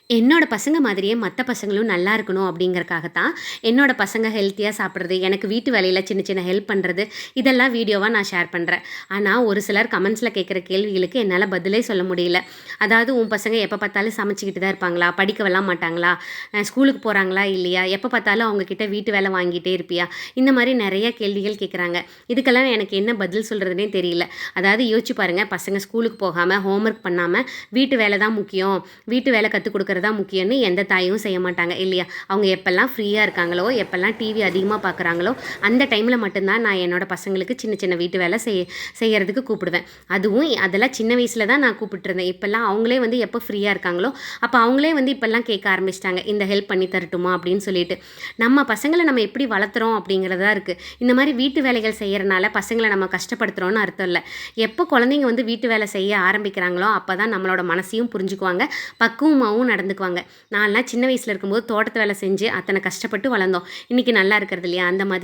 என்னோட பசங்க மாதிரியே மத்த பசங்களும் நல்லா இருக்கணும் அப்படிங்கிறக்காக தான், என்னோட பசங்க ஹெல்த்தியா சாப்பிடுறது, எனக்கு வீட்டு வேலையில சின்ன சின்ன ஹெல்ப் பண்றது, இதெல்லாம் வீடியோவா நான் ஷேர் பண்றேன். ஆனா, ஒரு சிலர் கமெண்ட்ஸ்ல கேட்குற கேள்விகளுக்கு என்னால பதிலே சொல்ல முடியல. அதாவது உன் பசங்க எப்ப பார்த்தாலும் சமைச்சுக்கிட்டு தான் இருப்பாங்களா? படிக்கவெல்லாம் மாட்டாங்களா? ஸ்கூலுக்கு போறாங்களா? இல்லையா? எப்ப பார்த்தாலும் அவங்க கிட்ட வீட்டு வேலை வாங்கிட்டே இருப்பியா? இந்த மாரி நெறைய கேள்விகள் கேட்குறாங்க. இதுக்கெல்லாம் எனக்கு என்ன பதில் சொல்றதுன்னே தெரியல. அதாவது யோசிச்சு பாருங்க, பசங்க ஸ்கூலுக்கு போகாம, ஹோம் ஒர்க் பண்ணாம, வீட்டு வேலை தான் முக்கியம். வீட்டு வேலை கத்துக் குடுக்குறது தான் முக்கியம்னு எந்த தாயும் செய்ய மாட்டாங்க இல்லையா? அவங்க எப்பல்லாம் ஃப்ரீயா இருக்காங்களோ, எப்பல்லாம் டிவி அதிகமா பார்க்குறாங்களோ, அந்த டைம்ல மட்டும் தான் நான் என்னோட பசங்களுக்கு சின்ன சின்ன வீட்டு வேலை செய்யறதுக்கு கூப்பிடுவேன். அதுவும் அதெல்லாம் சின்ன வயசுல தான் நான் கூப்பிட்டுருந்தேன். இப்பல்லாம் அவங்களே வந்து எப்போ ஃப்ரீயா இருக்காங்களோ, அப்போ அவங்களே வந்து இப்பல்லாம் கேட்க ஆரம்பிச்சுட்டாங்க. இந்த ஹெல்ப் பண்ணி தரட்டுமா? அப்படின்னு சொல்லிட்டு. நம்ம பசங்கள நம்ம எப்படி வளர்த்துறோம் அப்படிங்கிறது தான் இருக்கு. இந்த மாரி வீட்டு வேலைகள் செய்யறனால பசங்கள நம்ம கஷ்டப்படுத்துறோம்னு அர்த்தம் இல்ல. எப்போ குழந்தைங்க வந்து வீட்டு வேலை செய்ய ஆரம்பிக்கிறாங்களோ, அப்பதான் நம்மளோட மனசையும் புரிஞ்சுக்குவாங்க. பக்குவமாவும் நடந்துக்குவாங்க. நான்லாம் சின்ன வயசுல இருக்கும்போது தோட்டத்து வேலை செஞ்சு அத்தனை கஷ்டப்பட்டு வளர்ந்தோம். இன்னைக்கு நல்லா இருக்கிறது இல்லையா? அந்த மாதிரி